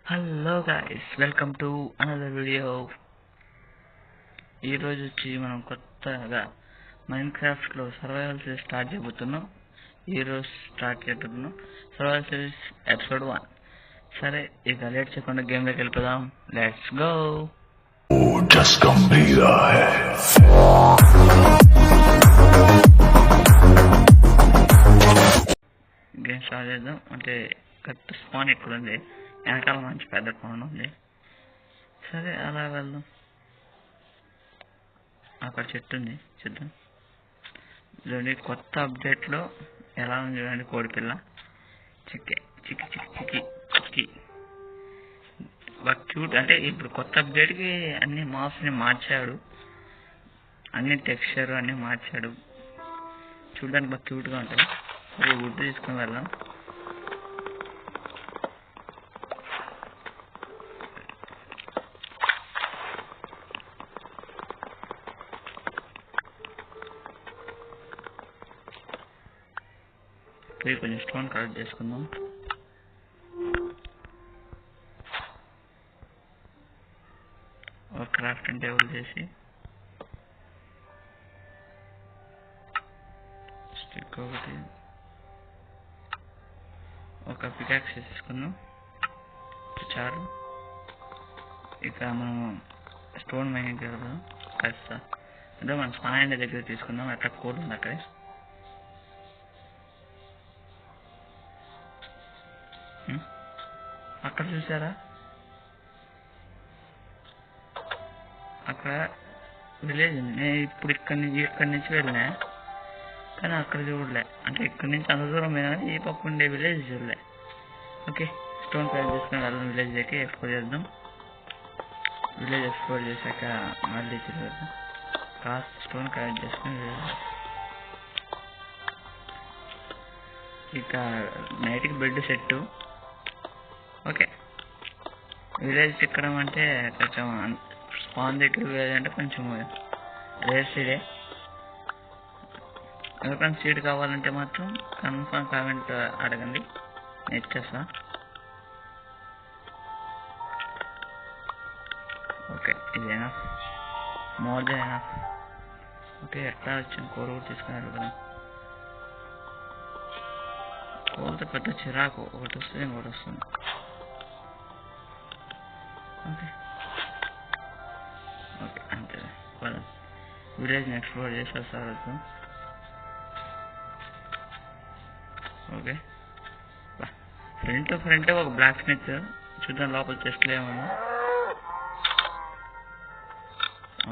Hello guys, welcome to another video. ఈరోజు వచ్చి మనం కొత్తగా మైన్క్రాఫ్ట్లో సర్వైవల్ సిరీస్ స్టార్ట్ చేయబోతున్నాం. ఈరోజు స్టార్ట్ చేయబోతున్నాం సర్వైవల్ సిరీస్ ఎపిసోడ్ 1. సరే, ఇక లేట్ చేయకుండా గేమ్లోకి వెళ్ళిపోదాం. Let's go. గేమ్ స్టార్ట్ చేద్దాం. అంటే కరెక్ట్ స్పాన్ ఇక్కడ ఉంది, వెనకాల మంచి పెద్ద స్పాన్ ఉంది. సరే, అలా వెళ్దాం. అక్కడ చెట్టు ఉంది, చూద్దాం. చూడండి, కొత్త అప్డేట్లో ఎలా ఉంది చూడండి. కోడిపిల్ల చిక్కి చిక్కి చిక్కి చిక్కి చిక్కి బాగా క్యూట్. అంటే ఇప్పుడు కొత్త అప్డేట్కి అన్ని మాప్స్ని మార్చాడు, అన్ని టెక్స్చర్ అన్ని మార్చాడు. చూడడానికి బాగా క్యూట్గా ఉంటుంది. సరే, వుడ్ తీసుకుని వెళ్దాం. కొంచెం స్టోన్ కలెక్ట్ చేసుకుందాం. ఒక క్రాఫ్టింగ్ టేబుల్ చేసి స్టిక్ ఒకటి, ఒక పికాక్స్ తీసుకుందాం చాలు. ఇక మనం స్టోన్ మైనింగ్ వెళ్దాం. కాస్త అంటే మనం స్పాన్ దగ్గర తీసుకుందాం. అట్లా కోడ్ ఉంది అక్కడే. అక్కడ చూసారా, అక్కడ విలేజ్ ఉంది. నేను ఇప్పుడు ఇక్కడి నుంచి వెళ్ళినా, కానీ అక్కడ చూడలే. అంటే ఇక్కడి నుంచి అంత దూరం పోయినా కానీ ఈ పక్క ఉండే విలేజ్ చూడలే. ఓకే, స్టోన్ కలెక్ట్ చేసుకుని వెళ్దాం. విలేజ్ దగ్గర ఎక్స్ప్లోర్ చేద్దాం. విలేజ్ ఎక్స్ప్లోర్ చేశాక మళ్ళీ తిరుగుదాం. కాస్త స్టోన్ కలెక్ట్ చేసుకుని వెళ్దాం. ఇక నైట్కి బెడ్ సెట్. ఓకే, విలేజ్ తిక్కడం అంటే కొంచెం స్పాన్ దగ్గర విలేజ్ అంటే కొంచెం రేర్ సీడే. ఎవరికైనా సీడ్ కావాలంటే మాత్రం కన్ఫర్మ్ కామెంట్ అడగండి, నేను ఇచ్చేస్తా. ఓకే, ఇదేనా మోర్ దెన్ ఎనఫ్. ఓకే, ఎట్లా వచ్చింది కూర కూడా తీసుకున్నారు కదా. కూరతో పెద్ద చిరాకు, ఒకటి వస్తుంది ఇంకోటి వస్తుంది. ఓకే ఓకే, అంతే. విలేజ్ని ఎక్స్ప్లోర్ చేసేస్తారు. ఓకే, ఫ్రంట్ ఒక బ్లాక్ స్మిత్. చూద్దాం లోపల చెస్ట్లు ఏమన్నా.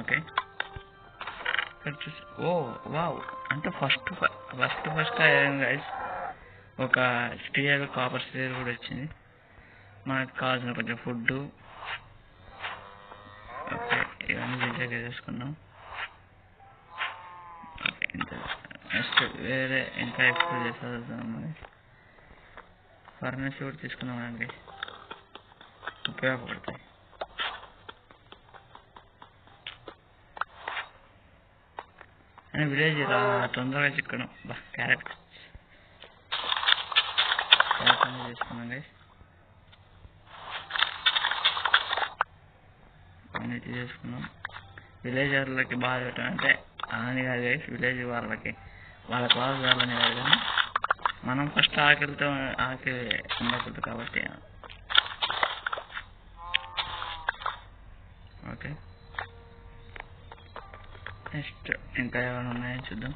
ఓకే, ఓ వావ్, అంటే ఫస్ట్ గైస్ ఒక స్టీయర్ కాపర్ స్టీయర్ కూడా వచ్చింది. మనకు కావాల్సిన కొంచెం ఫుడ్. ఓకే, ఇవన్నీ దీంట్లోకి వేసుకుందాం. ఓకే, నెక్స్ట్ వేరే ఇంకా ఎక్స్ప్లోర్ చేస్తాం. ఫర్నెస్ కూడా తీసుకుందామండి, ఉపయోగపడతాయి. అని విలేజ్ తొందరగా చిక్కడం. క్యారెట్ తీసుకున్నాం గైస్. అన్నిటి చేసుకున్నాం. విలేజ్ వాళ్ళకి బాగా పెట్టడం అంటే అని కాదు గైస్, విలేజ్ వాళ్ళకి వాళ్ళ క్లాస్ వాళ్ళని కాదు, కానీ మనం ఫస్ట్ ఆకలి ఉండకూడదు కాబట్టి. ఓకే, నెక్స్ట్ ఇంకా ఏమైనా ఉన్నాయో చూద్దాం.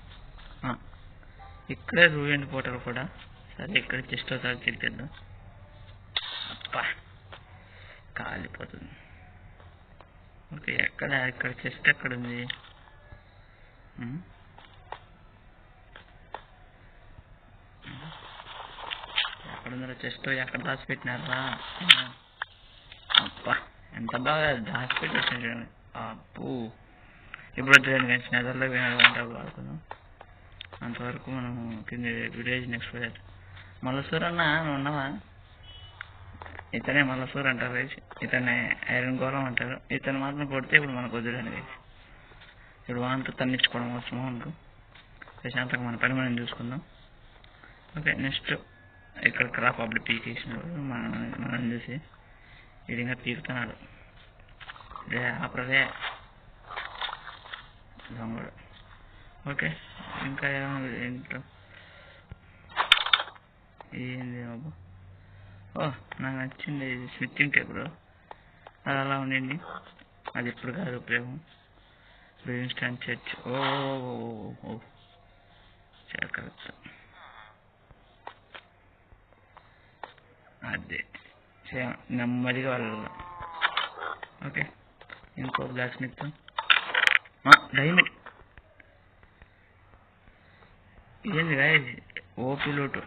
ఇక్కడే రూయిండ్ పోర్టల్ కూడా. సరే, ఇక్కడ చెస్ట్ ఒకసారి తిరిగేద్దాం. అప్పా, కాలిపోతుంది. ఓకే, ఇక్కడ చెస్ట్ ఎక్కడ ఉంది? ఎక్కడుందో చెస్ట్, ఎక్కడ దాచిపెట్టినారా? అప్పా, ఎంత బాగా దాచిపెట్టేసాను చూడండి. అప్పు, ఇప్పుడు చూడండి నేను నెదర్లో వినడానికి వాడుతున్నాం. అంతవరకు మనం కింద విలేజ్ నెక్స్ట్ విలేజ్. మల్లసూర్ అన్న ఉన్నావా? ఇతనే మల్లసూర్ అంటారు, ఇతనే ఐరన్ గోళం అంటారు. ఇతను మాత్రం కొడితే ఇప్పుడు మనకు వద్దులేండి. ఇప్పుడు వాంతో తన్నించుకోవడం అవసరం మనకు. ప్రశాంతంగా మన పని మనం చూసుకుందాం. ఓకే, నెక్స్ట్ ఇక్కడ క్రాప్ అప్పుడు పీకేసినప్పుడు మనం చూసి ఇదిగా పీకుతున్నాడు. రే ఆపరే దొంగడు. ఓకే ఇంకా ఏంటో ఏంది బాబు. నాకు నచ్చింది ఇది స్విచ్చింగ్ టేబుల్. అది అలా ఉండండి, అది ఇప్పుడు కాదు ఉపయోగం. బ్రిన్స్టన్ చర్చ్. ఓ జాగ్రత్త. అదే నెమ్మదిగా వెళ్ళాలి. ఓకే ఇంకో బ్లాక్ స్మిత్ డైమండ్. ఏంది గాయస్ ఓపీ లోటు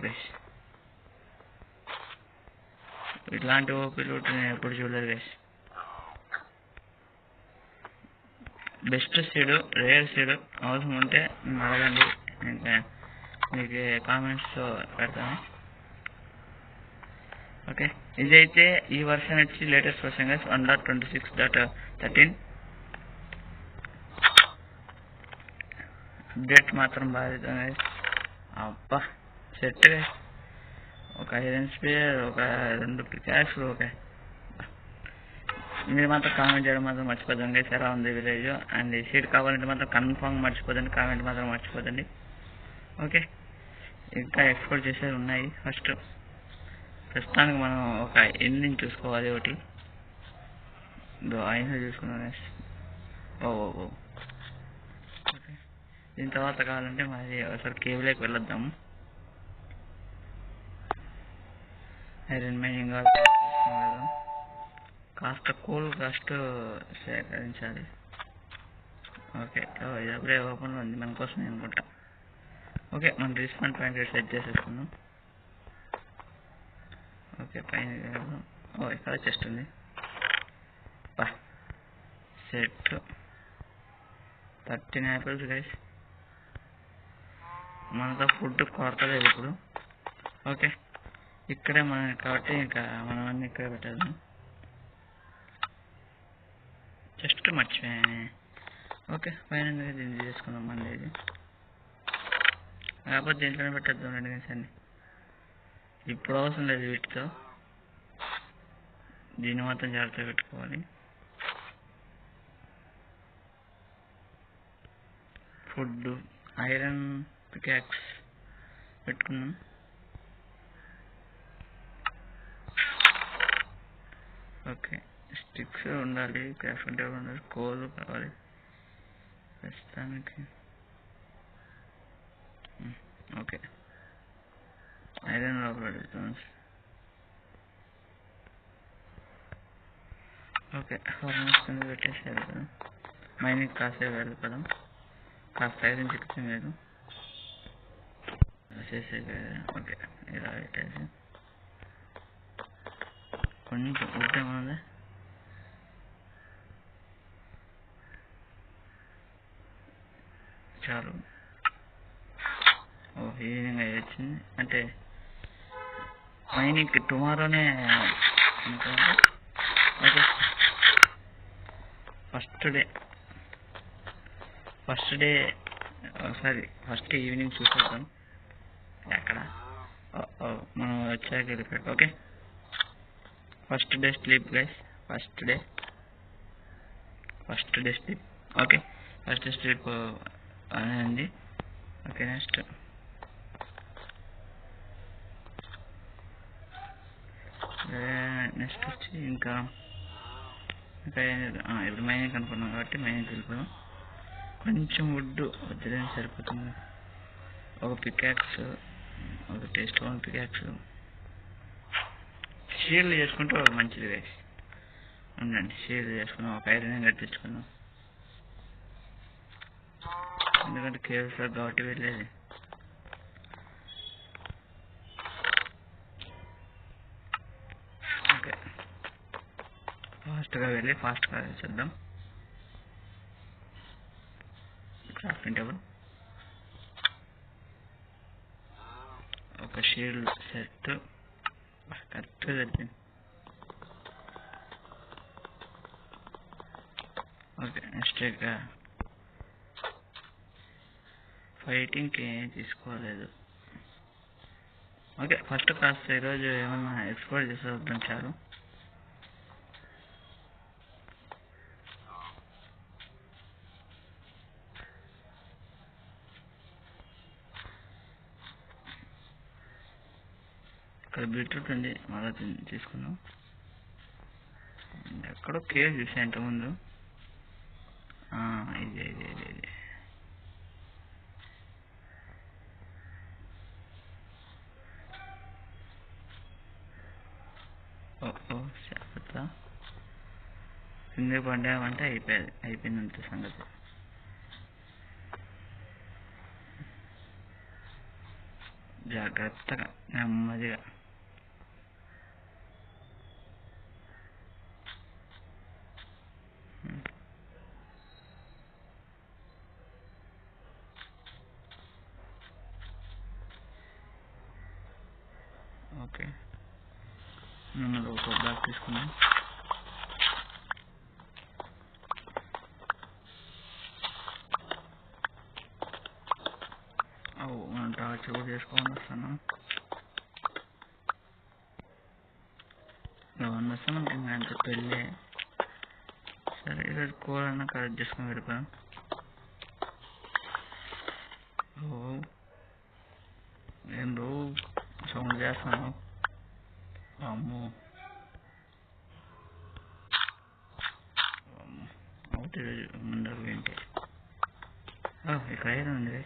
గైస్. ఇట్లాంటి ఓపీ లోటు నేను ఎప్పుడు చూడలేదు guys. Best seed, rare seed అవసరం ఉంటే అడగండి, మీకు కామెంట్స్ పెడతాను. ఓకే ఇదైతే ఈ వర్షన్ వచ్చి లేటెస్ట్ వర్షన్ గైస్ 1.26.13. అప్డేట్ మాత్రం బాగా గైస్. అబ్బా సెట్ గైస్. ఒక ఐరన్ స్పేర్, ఒక 2 పికాక్స్. ఓకే మీరు మాత్రం కామెంట్ చేయడం మాత్రం మర్చిపోదండి గైస్, ఎలా ఉంది విలేజ్. అండ్ ఈ సీడ్ కావాలంటే మాత్రం కన్ఫర్మ్ మర్చిపోదండి, కామెంట్ మాత్రం మర్చిపోదండి. ఓకే ఇంకా ఎక్స్పోర్ట్ చేసేవి ఉన్నాయి. ఫస్ట్ ప్రస్తుతానికి మనం ఒక ఎండ్ని చూసుకోవాలి. ఒకటి అయినా చూసుకున్నాం గైస్. ఓ ఓకే దీని తర్వాత కావాలంటే మరి ఒకసారి కేవ్లోకి వెళ్ళొద్దాము. ఐరన్ మైనింగ్ కాస్త కూల్ కాస్ట్ సేకరించాలి. ఓకే ఇది అప్పుడే ఓపెన్లో ఉంది మన కోసం అనుకుంటా. ఓకే మనం రిస్పాండ్ పాయింట్ సెట్ చేసేసుకున్నాం. ఓకే పైన ఇక్కడ చెస్ట్ ఉంది. Set 13 apples guys. మనతో ఫుడ్ కొరత లేదు ఇప్పుడు. ఓకే ఇక్కడే మనం కాబట్టి ఇంకా మనం అన్నీ ఇక్కడే పెట్టేద్దాం. జస్ట్ మర్చిపోయాను. ఓకే పైన దీన్ని చేసుకుందాం మళ్ళీ. ఇది కాకపోతే దీంట్లోనే పెట్టేద్దాం 2 గంటలు అన్ని. ఇప్పుడు అవసరం లేదు వీటితో, దీన్ని మాత్రం జాగ్రత్తగా పెట్టుకోవాలి. ఫుడ్, ఐరన్ పికాక్స్ పెట్టుకున్నాం. ఓకే స్టిక్స్ ఉండాలి, క్రాఫ్టింగ్ టేబుల్ ఉండాలి, కోల్ కావాలి ప్రస్తుతానికి. ఓకే ఐరన్ లోపల పెడతాం. ఓకే ఫార్మర్స్ కింద పెట్టేసేది కదా. మైనింగ్ కాసేపు వెళ్ళిపోదాం, కాస్త ఐరన్ చిక్కింది లేదు చేసే కదా. ఓకే ఇలా పెట్టేసి కొంచెం ఉద్యమం చాలు. ఈవినింగ్ అయ్యి వచ్చింది అంటే మైనింగ్ టుమారోనే. Okay first day sorry first evening చూసేద్దాం ఎక్కడ మనం వచ్చాక వెళ్ళిపోయాక. Okay first day sleep guys. First day sleep. Okay first sleep అనే ఉంది. ఓకే నెక్స్ట్ వచ్చి ఇంకా ఇప్పుడు మైనింగ్ అనుకున్నాం కాబట్టి మైనింగ్ వెళ్ళిపోదాం. కొంచెం వుడ్ వద్దులేని సరిపోతుంది. ఒక పికాక్స్, ఒక టేస్ట్ 1 పికాక్స్ షీల్డ్ చేసుకుంటే ఒక మంచిది గైస్. ఉండండి షీల్డ్ చేసుకున్నాం, ఒక ఐరన్ కట్టించుకున్నాం. ఎందుకంటే కేవ్స్ కాబట్టి వెళ్ళేది. ఓకే ఫాస్ట్గా వెళ్ళి ఫాస్ట్గా చేద్దాం. క్రాఫ్టింగ్ టేబుల్, ఒక షీల్డ్ సెట్ కరెక్ట్గా జరిగింది. ఓకే నెక్స్ట్ ఇక ఫైటింగ్కి ఏం తీసుకోలేదు. ఓకే, ఫస్ట్ కాస్త ఈరోజు ఏమన్నా ఎక్స్ప్లోర్ చేసేద్దాం చాలు. ఇక్కడ బీట్రూట్ ఉంది, మళ్ళీ తీసుకుందాం. ఎక్కడో కేవ్ చూసా ఇంతకుముందు. ఇదే ఇదే ఇదే ఇదే ఓ చేపత కింద పడ్డామంటే అయిపోయిందంత సంగతి. జాగ్రత్తగా నెమ్మదిగా. ఓకే, నన్ను ఒక బ్లాక్ తీసుకున్నాం. మనం టార్చ్ కూడా చేసుకోవాలి వస్తాను. అవన్నీ వస్తే మనకి అంత పెళ్ళి. సరే, ఈరోజు కూర అన్నా కరెక్ట్ చేసుకుని వెళ్ళిపోయాం. ఏం సౌండ్ చేస్తాను. అమ్మో, ఒకటి ముందరు ఏంటి ఇక్కడ ఏదో ఉంది.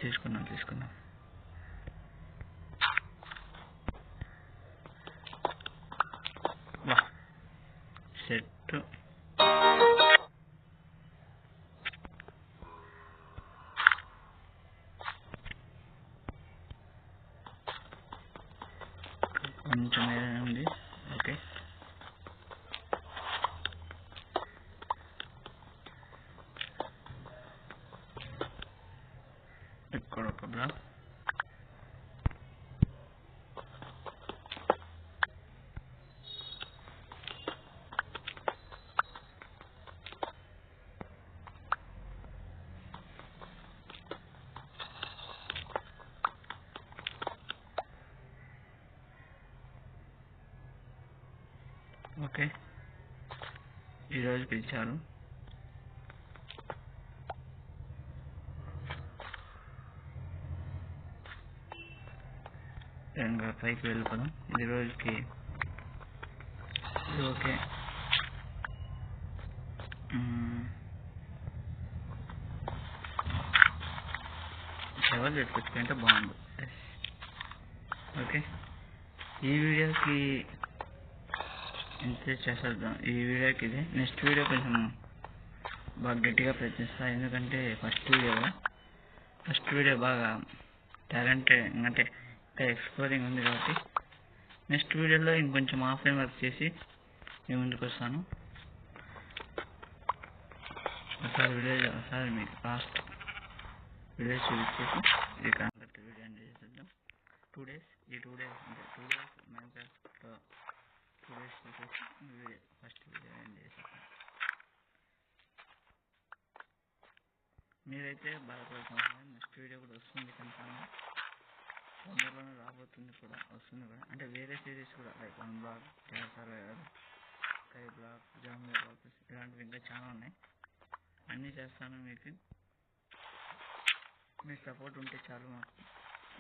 తీసుకున్నాం. వా సెట్. కొంచెం ఏదైనా ఉంది. ఓకే, ఇక్కడ ఒక బ్లాక్. ఓకే, ఈరోజు పిలిచారు. ఇంకా పైకి వెళ్ళిపోదాం. ఇది రోజుకి ఓకే. ఎవరు పెట్టుకుంటే బాగుండు. ఓకే, ఈ వీడియోకి ఇంతే చేసేద్దాం. ఈ వీడియోకి ఇదే. నెక్స్ట్ వీడియో కొంచెం బాగా గట్టిగా ప్రయత్నిస్తాను, ఎందుకంటే ఫస్ట్ వీడియో బాగా టాలెంటెడ్ అంటే ఇంకా ఎక్స్ప్లోరింగ్ ఉంది కాబట్టి నెక్స్ట్ వీడియోలో ఇంకొంచెం ఆఫ్లైన్ వర్క్ చేసి నేను ముందుకు వస్తాను. ఒకసారి మీకు లాస్ట్ వీడియో చూపించేసి ఈ కాన్సెప్ట్ వీడియో ఎండ్ చేసేద్దాం. 2 days అంటే 2 days మైన్క్రాఫ్ట్లో 2 days చూసేసి ఫస్ట్ వీడియో ఎండ్ చేసేద్దాం. మీరైతే బాధపడుతున్న నెక్స్ట్ వీడియో కూడా వస్తుంది కన్ఫామ్. తొందరలోనే రాబోతుంది కూడా, వస్తుంది కూడా. అంటే వేరే సిరీస్ కూడా like 1 block, survivor, sky block, zombie block, ఇలాంటివి ఇంకా చాలా ఉన్నాయి. అన్నీ చేస్తాను. మీకు మీ సపోర్ట్ ఉంటే చాలు. మాకు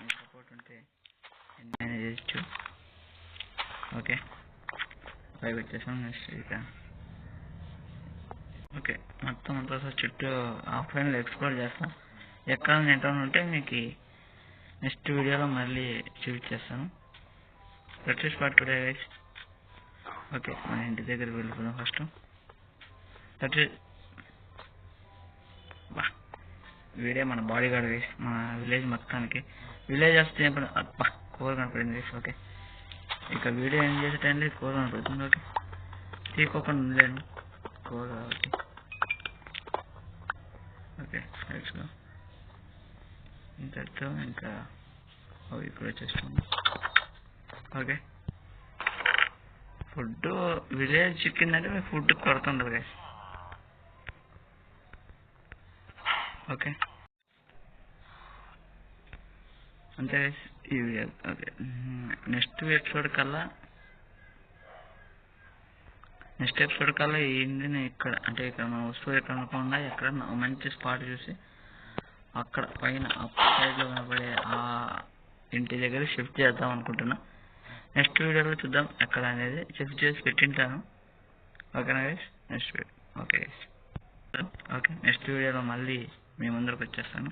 మీ సపోర్ట్ ఉంటే ఎన్నైనా చేయొచ్చు. ఓకే, పైకి వచ్చేసాం. నెక్స్ట్ ఇక ఓకే, మొత్తం అంతా చుట్టూ ఆఫ్లైన్లో ఎక్స్ప్లోర్ చేస్తాం. ఎక్కడ నెట్వర్క్ ఉంటే మీకు నెక్స్ట్ వీడియోలో మళ్ళీ చూపించేస్తాను. Let's start today guys. Okay, మన ఇంటి దగ్గరికి వెళ్ళిపోదాం ఫస్ట్. వీడే మన బాడీ గార్డ్ గైస్, మన విలేజ్ మొత్తానికి. విలేజ్ వస్తే అబ్బా కూర కనపడింది గైస్. ఓకే, ఇక వీడియో ఏం చేసే టైంలో కూర కనపడుతుంది. ఓకే, తీసుకోకుండా ఉండలేను కూర కాబట్టి. Okay, let's go. ఇంతటితో ఇంకా ఇక్కడ వచ్చేస్తాము. ఓకే, ఫుడ్ విలేజ్ చికెన్ అంటే మీకు ఫుడ్ కొరత ఉండదు గైస్. ఓకే, అంతే guys, ఈ వీడియో ఓకే. నెక్స్ట్ ఎపిసోడ్ కల్లా ఏంది ఇక్కడ అంటే ఇక్కడ మన వస్తువు ఎక్కడ అనుకుండా ఎక్కడ మంచి స్పాట్ చూసి అక్కడ పైన అప్ సైడ్ లో కనబడే ఆ ఇంటి దగ్గర షిఫ్ట్ చేద్దాం అనుకుంటున్నా. నెక్స్ట్ వీడియోలో చూద్దాం ఎక్కడ అనేది షిఫ్ట్ చేసి పెట్టింటాను. ఓకేనా guys? Next video okay guys, okay next వీడియోలో మళ్ళీ మీ ముందరకు వచ్చేస్తాను.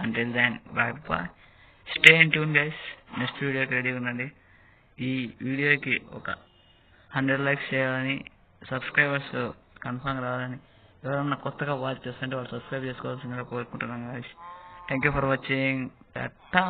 Until then bye bye, stay in tune guys. Next వీడియోకి రెడీగా ఉండండి. ఈ వీడియోకి ఒక 100 likes చేయాలని, సబ్స్క్రైబర్స్ కన్ఫర్మ్ రావాలని, ఎవరన్నా కొత్తగా వాచ్ చేస్తుంటే వాళ్ళు సబ్స్క్రైబ్ చేసుకోవాల్సిందిగా కోరుకుంటున్నాను guys. Thank you for watching. Tata.